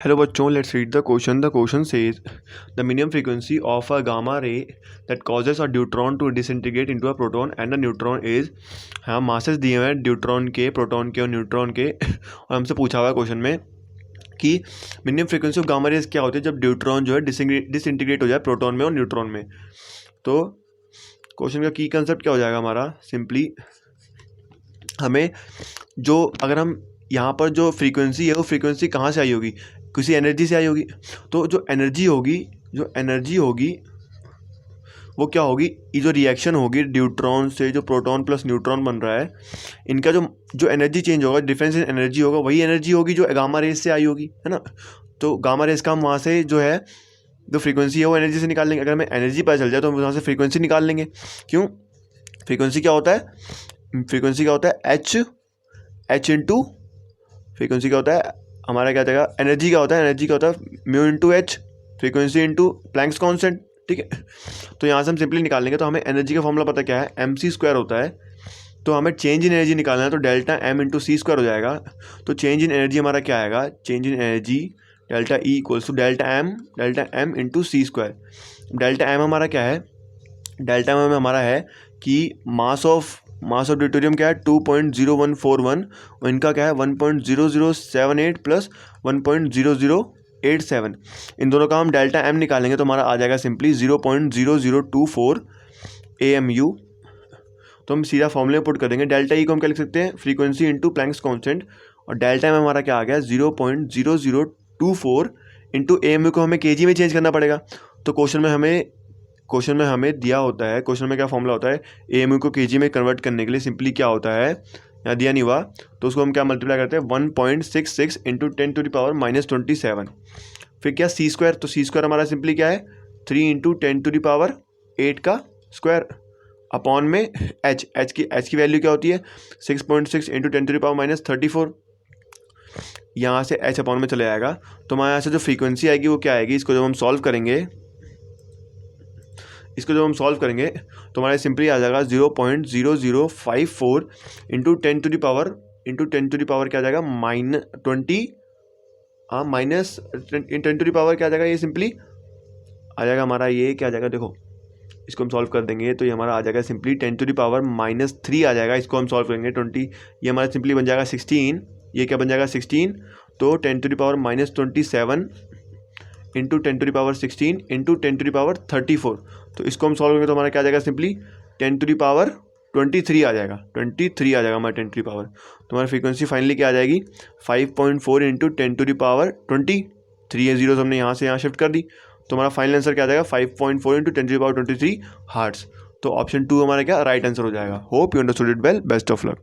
Hello बच्चों, let's read the question. The question says the minimum frequency of a gamma ray that causes a deuteron to disintegrate into a proton and a neutron is। हाँ, masses दिए हुए हैं deuteron के, proton के और neutron के और हमसे पूछा हुआ है क्वेश्चन में कि minimum frequency of gamma rays क्या होती है जब ड्यूट्रॉन जो है डिसइंटीग्रेट हो जाए प्रोटॉन में और न्यूट्रॉन में। तो क्वेश्चन का की कंसेप्ट क्या हो जाएगा हमारा, सिंपली हमें जो अगर हम यहाँ पर जो फ्रीक्वेंसी है वो फ्रीक्वेंसी कहाँ से आई होगी, किसी एनर्जी से आई होगी। तो जो एनर्जी होगी वो क्या होगी, ये जो रिएक्शन होगी ड्यूट्रॉन से जो प्रोटॉन प्लस न्यूट्रॉन बन रहा है, इनका जो एनर्जी चेंज होगा, डिफरेंस इन एनर्जी होगा, वही एनर्जी होगी जो गामा रेज से आई होगी, है ना। तो गामा रेज का हम वहाँ से जो है जो फ्रीक्वेंसी है वो एनर्जी से निकाल लेंगे। अगर हमें एनर्जी पता चल जाए तो हम वहाँ से फ्रीक्वेंसी निकाल लेंगे। क्यों, फ्रीक्वेंसी क्या होता है एच इंटू फ्रीक्वेंसी क्या होता है हमारा, क्या जाएगा एनर्जी क्या होता है mu into H, frequency into Planck's constant, ठीक है। तो यहाँ से हम सिंपली निकाल लेंगे। तो हमें एनर्जी का फॉर्मूला पता क्या है, mc² होता है। तो हमें चेंज इन एनर्जी निकालना है तो डेल्टा m इंटू c² हो जाएगा। तो चेंज इन एनर्जी हमारा क्या आएगा, change in energy delta E equals to delta m into c²। Delta m हमारा क्या है, डेल्टा m हमारा है कि मास ऑफ ड्यूटेरियम क्या है 2.0141 और इनका क्या है 1.0078 प्लस 1.0087। इन दोनों का हम डेल्टा m निकालेंगे तो हमारा आ जाएगा सिंपली 0.0024 AMU। तो हम सीधा फॉर्मूले में पुट कर देंगे। डेल्टा ई को हम क्या लिख सकते हैं, फ्रीक्वेंसी इंटू प्लैंक्स कांस्टेंट, और डेल्टा m हमारा क्या आ गया 0.0024 इंटू AMU को हमें kg में चेंज करना पड़ेगा। तो क्वेश्चन में हमें दिया होता है, क्वेश्चन में क्या फॉर्मूला होता है, AMU को kg में कन्वर्ट करने के लिए सिंपली क्या होता है, यहाँ दिया नहीं हुआ तो उसको हम क्या मल्टीप्लाई करते हैं 1.66 इंटू 10⁻⁻27। फिर क्या c², तो c² हमारा सिंपली क्या है 3 इंटू 10⁸ का स्क्वायर अपॉन में h की वैल्यू क्या होती है 6.6 इंटू 10⁻34। यहाँ से h अपॉन में चले जाएगा। तो हमारे यहाँ से जो फ्रीक्वेंसी आएगी वो क्या आएगी, इसको जब हम सॉल्व करेंगे तो हमारे सिंपली आ जाएगा 0.0054 इंटू 10⁻क्या आ जाएगा माइनस 10⁻ क्या आ जाएगा, ये सिंपली आ जाएगा हमारा, ये क्या आ जाएगा, देखो इसको हम सॉल्व कर देंगे तो ये हमारा आ जाएगा सिंपली 10⁻³ आ जाएगा। इसको हम सॉल्व करेंगे 20, ये हमारा सिंपली बन जाएगा 16, ये क्या बन जाएगा 16। तो 10⁻27 इंटू 10⁻16 इंटू 10⁻34। तो इसको हम सॉल्व करेंगे तो हमारा क्या आ जाएगा सिंपली 10⁻23 आ जाएगा, 23 आ जाएगा हमारा 10⁻। तो हमारी फ्रीक्वेंसी फाइनली क्या आ जाएगी 5.4 इंटू 10⁻23। ये जीरो हमने यहाँ से यहाँ शिफ्ट कर दी तो हमारा फाइनल आंसर क्या आ जाएगा 5.4 इंटू 10⁻23 हर्ट्ज। तो ऑप्शन 2 हमारा क्या राइट आंसर हो जाएगा। Hope you understood it well, best of luck.